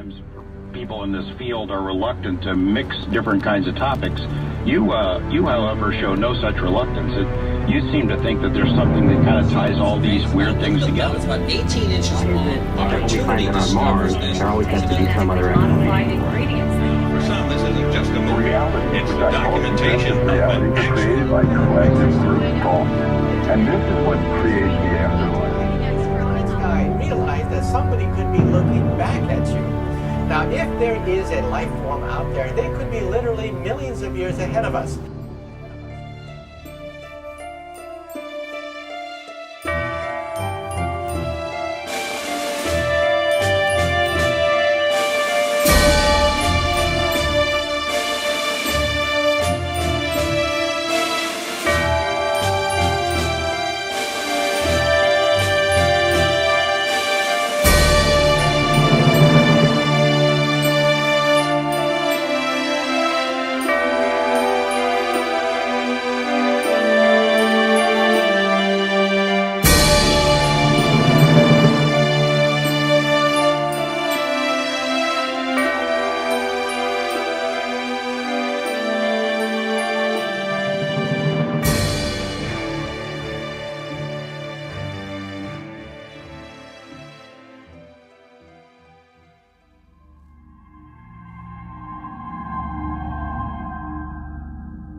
Sometimes people in this field are reluctant to mix different kinds of topics. You, however, show no such reluctance. You seem to think that there's something that kind of ties all these weird things together. It's about 18 inches long. What we find on Mars, there always has to be some other explanation. For some, this isn't just a movie. Reality, It's documentation of reality an actual created by collective group thought. And this is what creates the afterlife. I realize that somebody could be looking back at you. Now, if there is a life form out there, they could be literally millions of years ahead of us.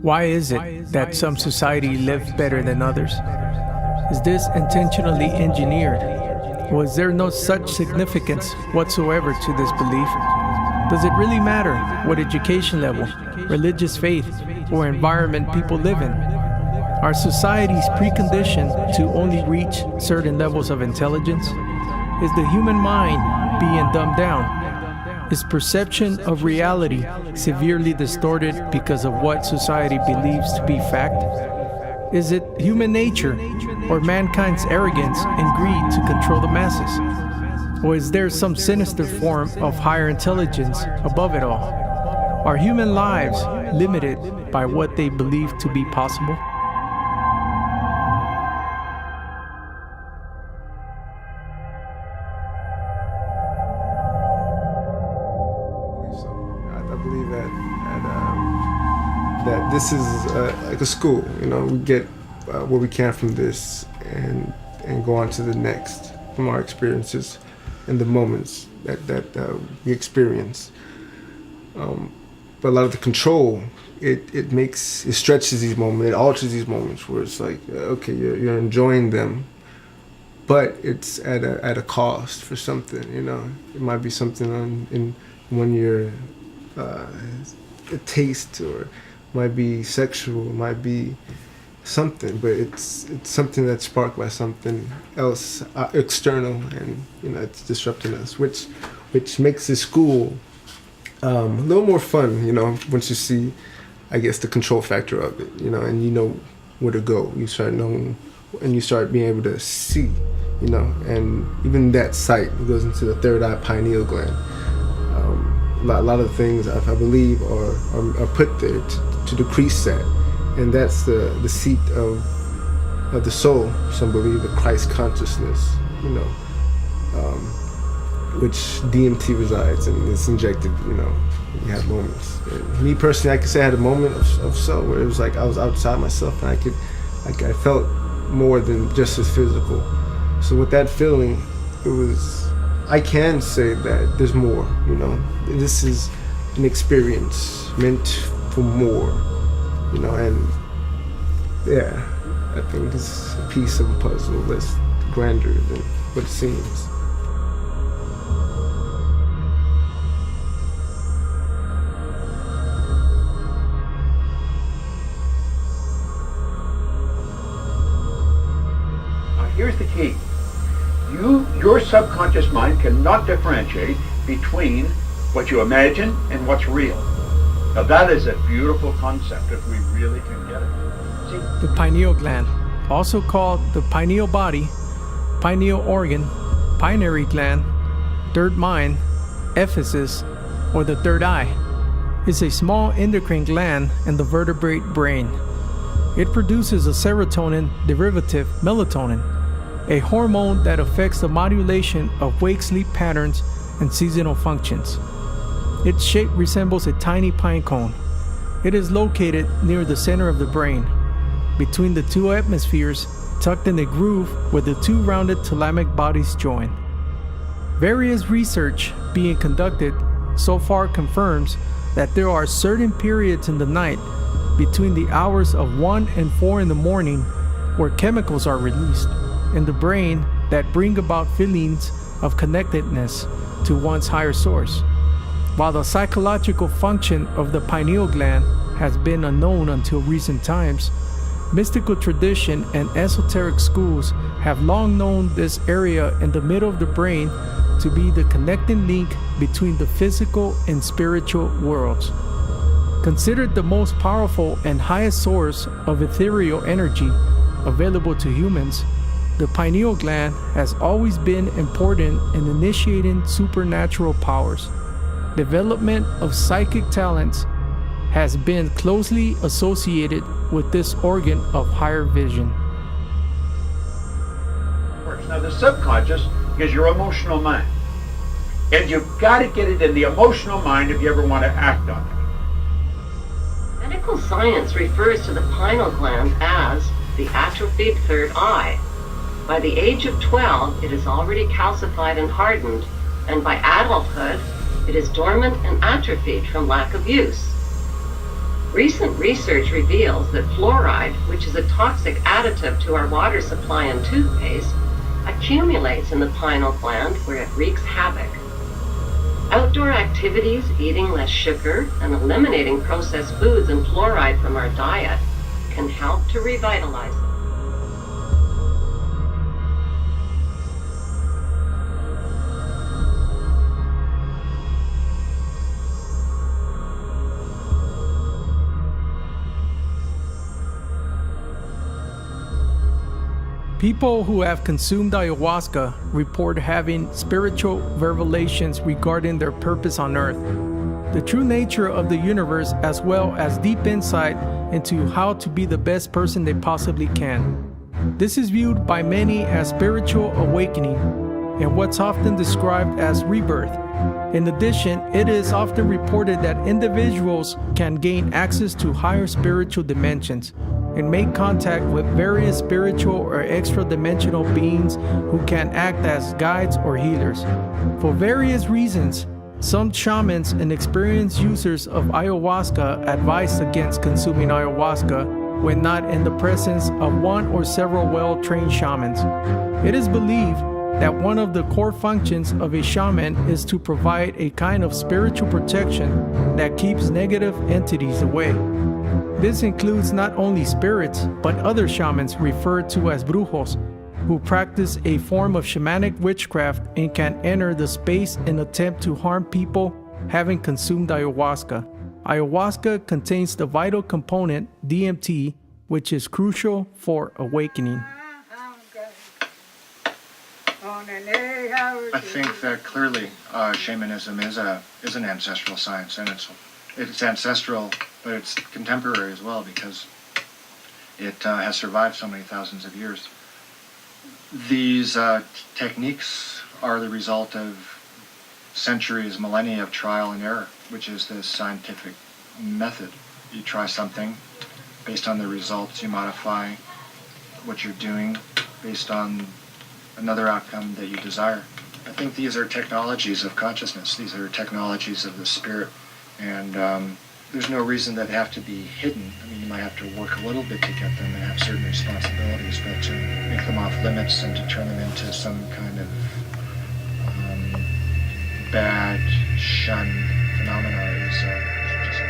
Why is it that some society lives better than others? Is this intentionally engineered? Or is there no such significance whatsoever to this belief? Does it really matter what education level, religious faith, or environment people live in? Are societies preconditioned to only reach certain levels of intelligence? Is the human mind being dumbed down? Is perception of reality severely distorted because of what society believes to be fact? Is it human nature or mankind's arrogance and greed to control the masses? Or is there some sinister form of higher intelligence above it all? Are human lives limited by what they believe to be possible? That this is like a school, you know, we get what we can from this and go on to the next from our experiences and the moments that we experience. But a lot of the control, it stretches these moments, it alters these moments where it's like, okay, you're enjoying them, but it's at a cost for something, you know. It might be something when you're a taste, or might be sexual, might be something, but it's something that's sparked by something else external, and you know, it's disrupting us, which makes the school a little more fun, you know, once you see, I guess, the control factor of it, you know, and you know where to go. You start knowing, and you start being able to see, you know, and even that sight goes into the third eye pineal gland. A lot of things I believe are put there to decrease that, and that's the seat of the soul. Some believe the Christ consciousness, you know, which DMT resides and it's injected. You know, you have moments. And me personally, I could say I had a moment of so where it was like I was outside myself, and I felt more than just as physical. So with that feeling, it was. I can say that there's more, you know. This is an experience meant for more, you know, and yeah, I think it's a piece of a puzzle that's grander than what it seems. Here's the key. Your subconscious mind cannot differentiate between what you imagine and what's real. Now that is a beautiful concept if we really can get it. See? The pineal gland, also called the pineal body, pineal organ, pineary gland, third mind, epiphysis, or the third eye, is a small endocrine gland in the vertebrate brain. It produces a serotonin derivative, melatonin, a hormone that affects the modulation of wake-sleep patterns and seasonal functions. Its shape resembles a tiny pine cone. It is located near the center of the brain, between the two hemispheres, tucked in a groove where the two rounded thalamic bodies join. Various research being conducted so far confirms that there are certain periods in the night between the hours of 1 and 4 in the morning where chemicals are released in the brain that bring about feelings of connectedness to one's higher source. While the psychological function of the pineal gland has been unknown until recent times, mystical tradition and esoteric schools have long known this area in the middle of the brain to be the connecting link between the physical and spiritual worlds. Considered the most powerful and highest source of ethereal energy available to humans, the pineal gland has always been important in initiating supernatural powers. Development of psychic talents has been closely associated with this organ of higher vision. Now, the subconscious is your emotional mind. And you've got to get it in the emotional mind if you ever want to act on it. Medical science refers to the pineal gland as the atrophied third eye. By the age of 12, it is already calcified and hardened, and by adulthood, it is dormant and atrophied from lack of use. Recent research reveals that fluoride, which is a toxic additive to our water supply and toothpaste, accumulates in the pineal gland where it wreaks havoc. Outdoor activities, eating less sugar, and eliminating processed foods and fluoride from our diet can help to revitalize them. People who have consumed ayahuasca report having spiritual revelations regarding their purpose on Earth, the true nature of the universe, as well as deep insight into how to be the best person they possibly can. This is viewed by many as spiritual awakening and what's often described as rebirth. In addition, it is often reported that individuals can gain access to higher spiritual dimensions and make contact with various spiritual or extra-dimensional beings who can act as guides or healers. For various reasons, some shamans and experienced users of ayahuasca advise against consuming ayahuasca when not in the presence of one or several well-trained shamans. It is believed that one of the core functions of a shaman is to provide a kind of spiritual protection that keeps negative entities away. This includes not only spirits, but other shamans referred to as brujos, who practice a form of shamanic witchcraft and can enter the space and attempt to harm people having consumed ayahuasca. Ayahuasca contains the vital component DMT, which is crucial for awakening. I think that clearly shamanism is an ancestral science, and it's ancestral, but it's contemporary as well because it has survived so many thousands of years. These techniques are the result of centuries, millennia of trial and error, which is the scientific method. You try something, based on the results, you modify what you're doing based on another outcome that you desire. I think these are technologies of consciousness. These are technologies of the spirit, and there's no reason that they have to be hidden. I mean, you might have to work a little bit to get them and have certain responsibilities, but to make them off limits and to turn them into some kind of bad, shunned phenomena is just...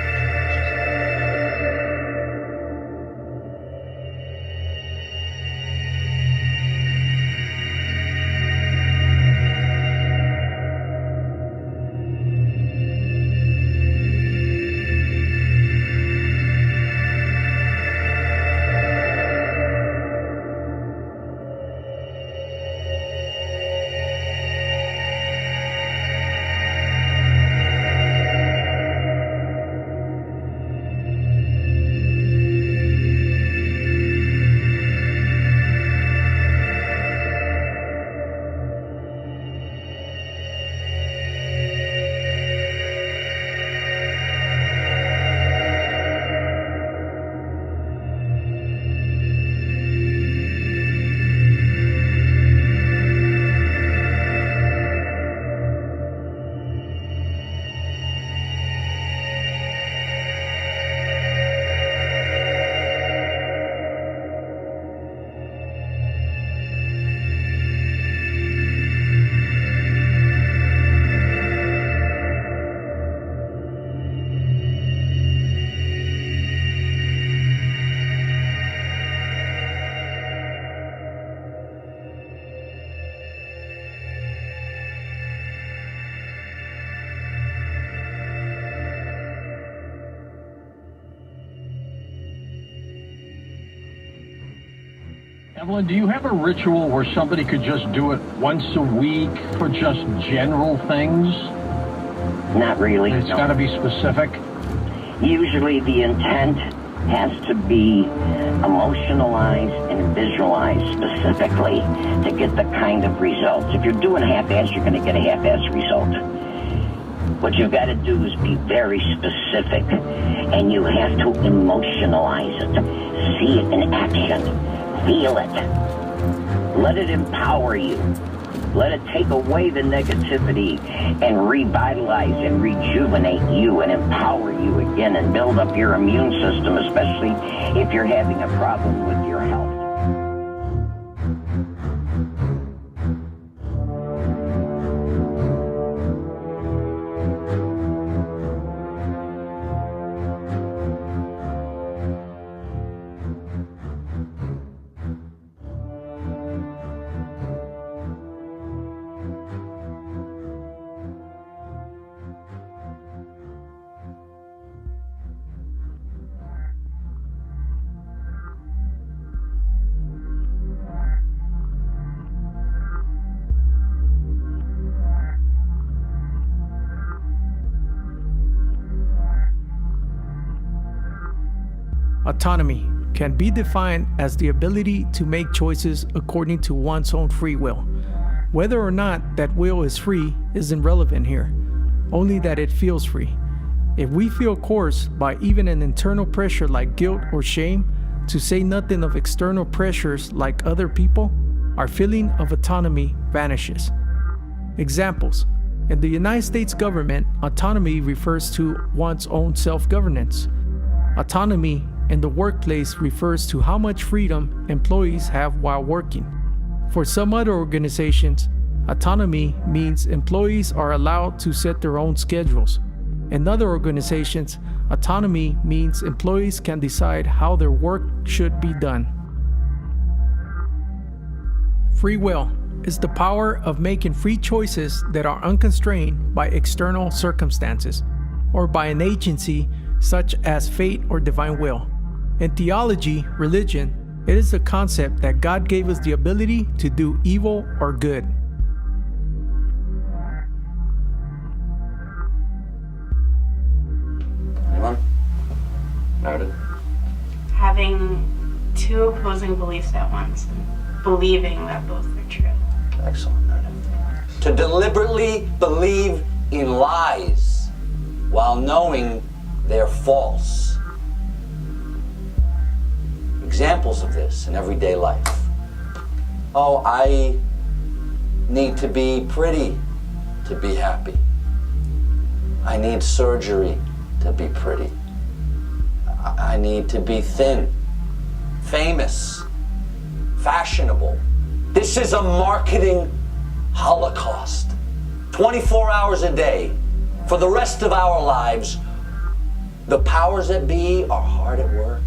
Evelyn, do you have a ritual where somebody could just do it once a week for just general things? Not really. It's got to be specific. Usually the intent has to be emotionalized and visualized specifically to get the kind of results. If you're doing half-ass, you're going to get a half-ass result. What you've got to do is be very specific, and you have to emotionalize it. See it in action. Feel it. Let it empower you. Let it take away the negativity and revitalize and rejuvenate you and empower you again and build up your immune system, especially if you're having a problem with your health. Autonomy can be defined as the ability to make choices according to one's own free will. Whether or not that will is free isn't relevant here, only that it feels free. If we feel coerced by even an internal pressure like guilt or shame, to say nothing of external pressures like other people, our feeling of autonomy vanishes. Examples. In the United States government, autonomy refers to one's own self-governance. Autonomy in the workplace refers to how much freedom employees have while working. For some other organizations, autonomy means employees are allowed to set their own schedules. In other organizations, autonomy means employees can decide how their work should be done. Free will is the power of making free choices that are unconstrained by external circumstances or by an agency such as fate or divine will. In theology, religion, it is the concept that God gave us the ability to do evil or good. Anyone? Meredith? Having two opposing beliefs at once and believing that both are true. Excellent, Meredith. To deliberately believe in lies while knowing they're false. Examples of this in everyday life. Oh, I need to be pretty to be happy. I need surgery to be pretty. I need to be thin, famous, fashionable. This is a marketing holocaust. 24 hours a day for the rest of our lives. The powers that be are hard at work,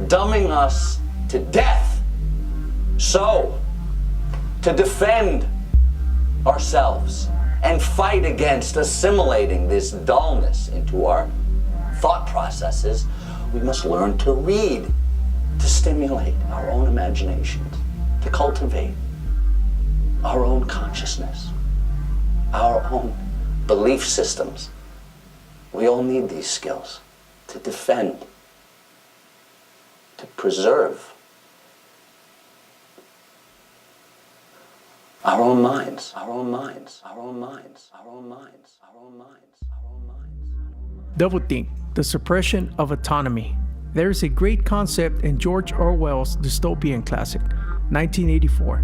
dumbing us to death. So, to defend ourselves and fight against assimilating this dullness into our thought processes, we must learn to read, to stimulate our own imaginations, to cultivate our own consciousness, our own belief systems. We all need these skills to defend, to preserve our own minds, our own minds, our own minds, our own minds, our own minds, our own minds. Doublethink, the suppression of autonomy. There is a great concept in George Orwell's dystopian classic, 1984,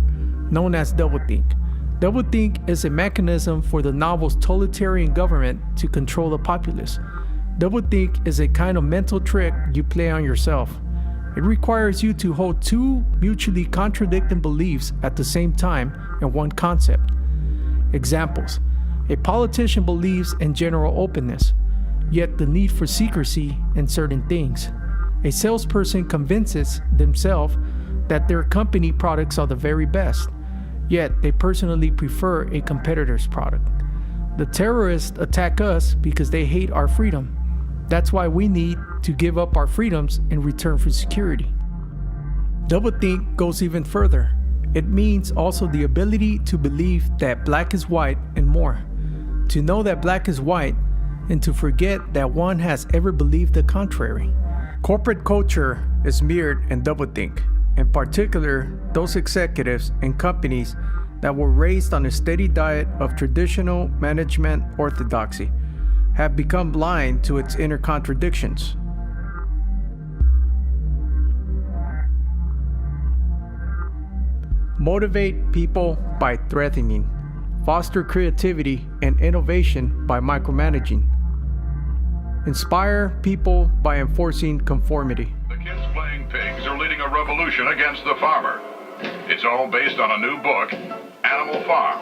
known as doublethink. Doublethink is a mechanism for the novel's totalitarian government to control the populace. Doublethink is a kind of mental trick you play on yourself. It requires you to hold two mutually contradicting beliefs at the same time in one concept. Examples. A politician believes in general openness, yet the need for secrecy in certain things. A salesperson convinces themselves that their company products are the very best, yet they personally prefer a competitor's product. The terrorists attack us because they hate our freedom. That's why we need to give up our freedoms in return for security. Doublethink goes even further. It means also the ability to believe that black is white and more, to know that black is white, and to forget that one has ever believed the contrary. Corporate culture is mirrored in doublethink, in particular those executives and companies that were raised on a steady diet of traditional management orthodoxy have become blind to its inner contradictions. Motivate people by threatening. Foster creativity and innovation by micromanaging. Inspire people by enforcing conformity. The kids playing pigs are leading a revolution against the farmer. It's all based on a new book, Animal Farm.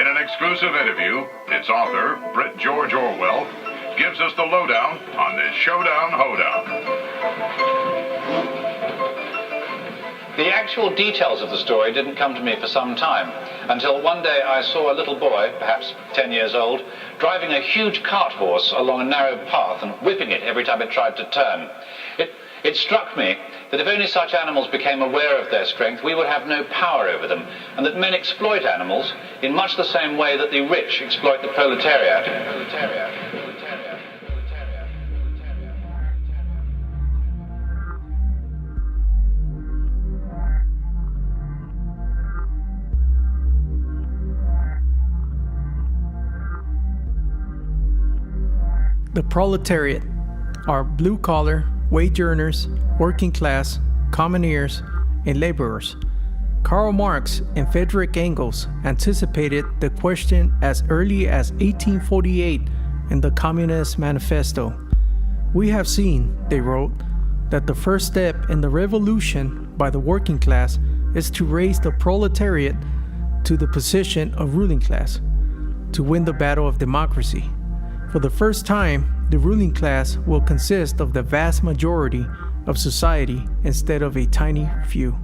In an exclusive interview, its author, Britt George Orwell, gives us the lowdown on this showdown hoedown. The actual details of the story didn't come to me for some time, until one day I saw a little boy, perhaps 10 years old, driving a huge cart horse along a narrow path and whipping it every time it tried to turn. It struck me that if only such animals became aware of their strength, we would have no power over them, and that men exploit animals in much the same way that the rich exploit the proletariat. The proletariat are blue-collar, wage earners, working class, commoneers, and laborers. Karl Marx and Friedrich Engels anticipated the question as early as 1848 in the Communist Manifesto. We have seen, they wrote, that the first step in the revolution by the working class is to raise the proletariat to the position of ruling class, to win the battle of democracy. For the first time, the ruling class will consist of the vast majority of society instead of a tiny few.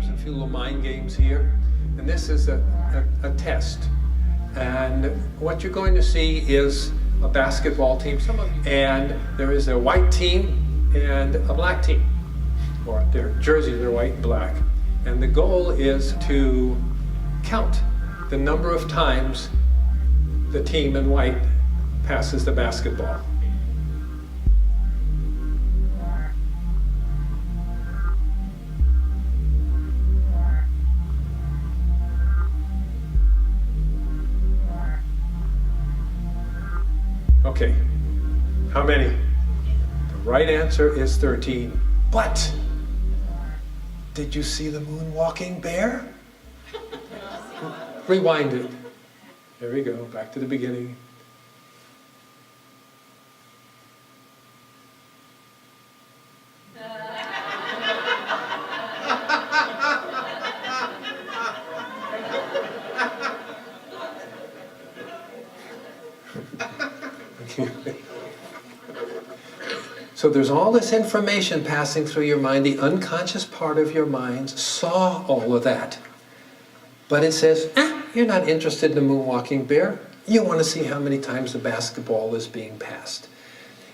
A few little mind games here, and this is a test. And what you're going to see is a basketball team, and there is a white team and a black team, or their jerseys are white and black. And the goal is to count the number of times the team in white passes the basketball. Okay, how many? The right answer is 13. But did you see the moonwalking bear? Rewind it. There we go, back to the beginning. So there's all this information passing through your mind. The unconscious part of your mind saw all of that. But it says, you're not interested in the moonwalking bear. You want to see how many times the basketball is being passed.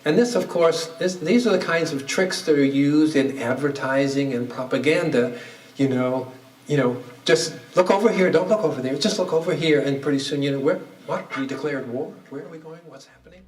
And this, of course, these are the kinds of tricks that are used in advertising and propaganda. You know, just look over here, don't look over there, just look over here, and pretty soon, what? We declared war? Where are we going? What's happening?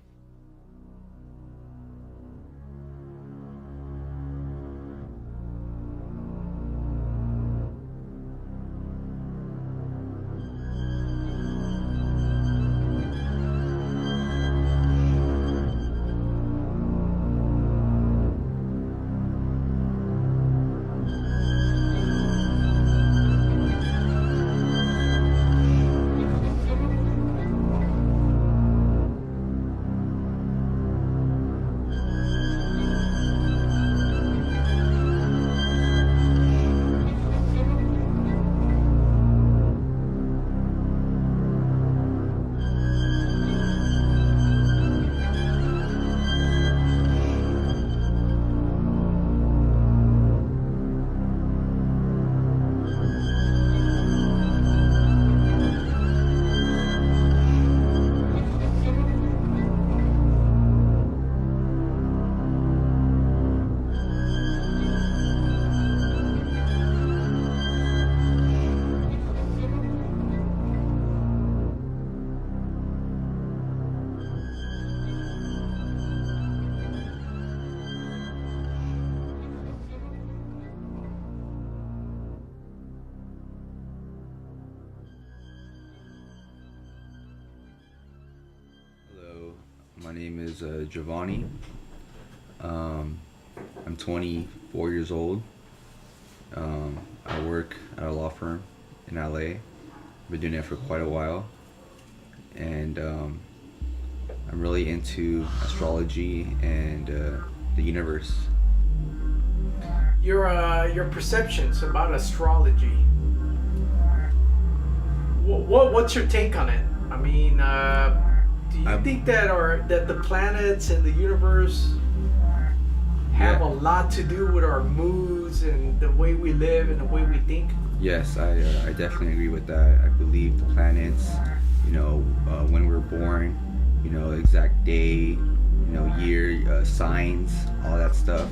My name is Giovanni. I'm 24 years old. I work at a law firm in LA. I've been doing it for quite a while. And I'm really into astrology and the universe. Your perceptions about astrology. What's your take on it? I mean, do you think that the planets and the universe have a lot to do with our moods and the way we live and the way we think? Yes, I definitely agree with that. I believe the planets, when we're born, exact day, year, signs, all that stuff.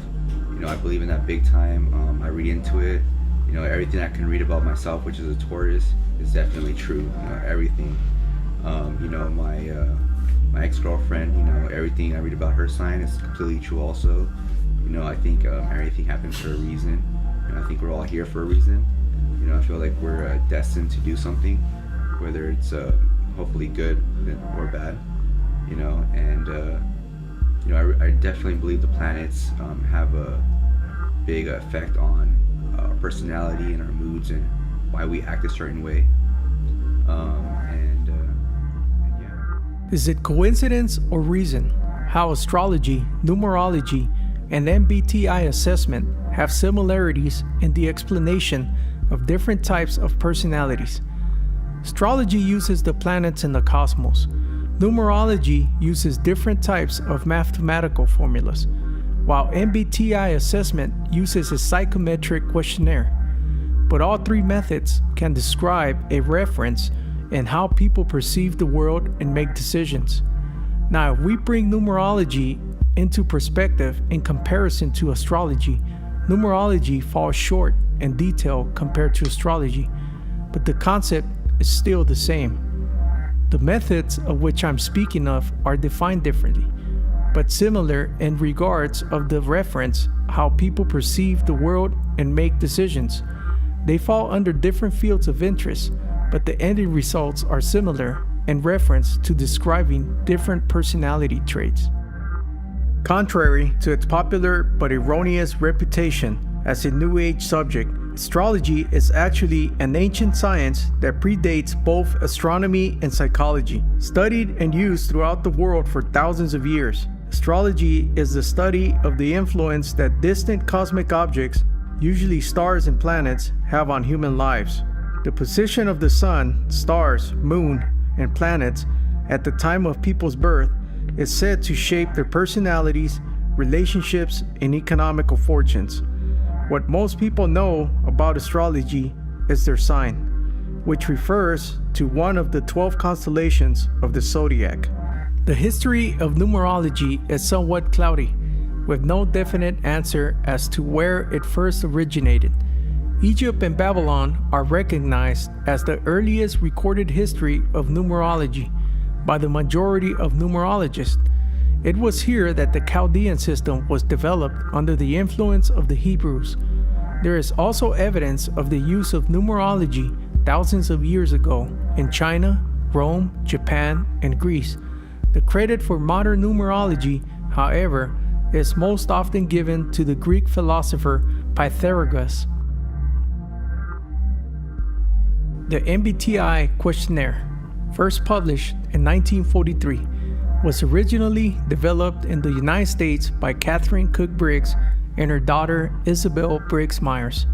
I believe in that big time. I read into it. Everything I can read about myself, which is a Taurus, is definitely true. Everything. My ex-girlfriend, everything I read about her sign is completely true also. I think everything happens for a reason. I think we're all here for a reason. I feel like we're destined to do something, whether it's hopefully good or bad. I definitely believe the planets have a big effect on our personality and our moods and why we act a certain way. Is it coincidence or reason how astrology, numerology, and MBTI assessment have similarities in the explanation of different types of personalities? Astrology uses the planets in the cosmos. Numerology uses different types of mathematical formulas, while MBTI assessment uses a psychometric questionnaire. But all three methods can describe a reference in how people perceive the world and make decisions. Now, if we bring numerology into perspective in comparison to astrology, numerology falls short in detail compared to astrology, but the concept is still the same. The methods of which I'm speaking of are defined differently, but similar in regards of the reference how people perceive the world and make decisions. They fall under different fields of interest, but the ending results are similar in reference to describing different personality traits. Contrary to its popular but erroneous reputation as a New Age subject, astrology is actually an ancient science that predates both astronomy and psychology, studied and used throughout the world for thousands of years. Astrology is the study of the influence that distant cosmic objects, usually stars and planets, have on human lives. The position of the sun, stars, moon, and planets at the time of people's birth is said to shape their personalities, relationships, and economical fortunes. What most people know about astrology is their sign, which refers to one of the 12 constellations of the zodiac. The history of numerology is somewhat cloudy, with no definite answer as to where it first originated. Egypt and Babylon are recognized as the earliest recorded history of numerology by the majority of numerologists. It was here that the Chaldean system was developed under the influence of the Hebrews. There is also evidence of the use of numerology thousands of years ago in China, Rome, Japan, and Greece. The credit for modern numerology, however, is most often given to the Greek philosopher Pythagoras. The MBTI questionnaire, first published in 1943, was originally developed in the United States by Catherine Cook Briggs and her daughter Isabel Briggs Myers.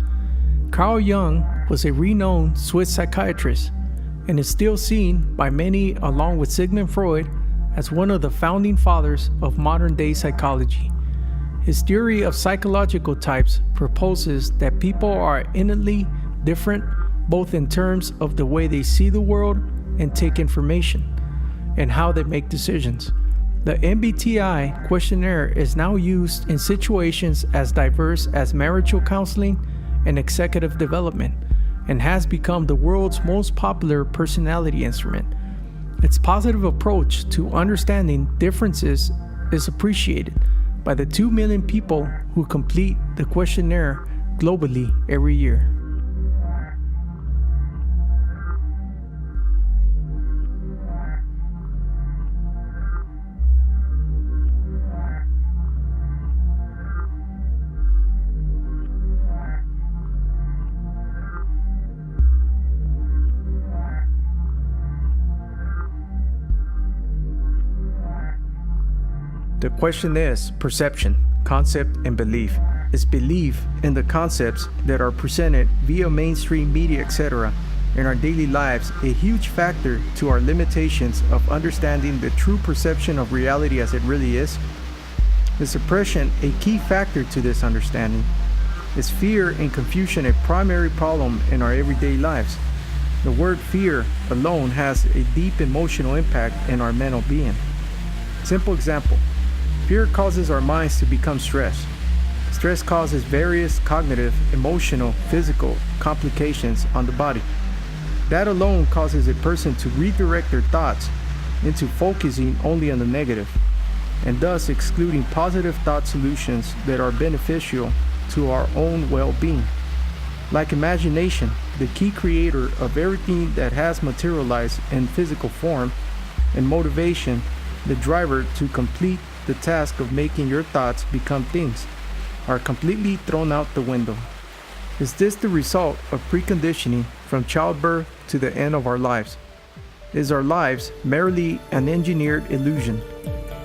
Carl Jung was a renowned Swiss psychiatrist and is still seen by many, along with Sigmund Freud, as one of the founding fathers of modern-day psychology. His theory of psychological types proposes that people are innately different both in terms of the way they see the world and take information, and how they make decisions. The MBTI questionnaire is now used in situations as diverse as marital counseling and executive development, and has become the world's most popular personality instrument. Its positive approach to understanding differences is appreciated by the 2 million people who complete the questionnaire globally every year. The question is perception, concept, and belief. Is belief in the concepts that are presented via mainstream media, etc., in our daily lives a huge factor to our limitations of understanding the true perception of reality as it really is? Is suppression a key factor to this understanding? Is fear and confusion a primary problem in our everyday lives? The word fear alone has a deep emotional impact in our mental being. Simple example. Fear causes our minds to become stressed. Stress causes various cognitive, emotional, physical complications on the body. That alone causes a person to redirect their thoughts into focusing only on the negative, and thus excluding positive thought solutions that are beneficial to our own well-being. Like imagination, the key creator of everything that has materialized in physical form, and motivation, the driver to complete the task of making your thoughts become things, are completely thrown out the window. Is this the result of preconditioning from childbirth to the end of our lives? Is our lives merely an engineered illusion,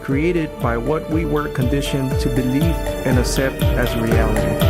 created by what we were conditioned to believe and accept as reality?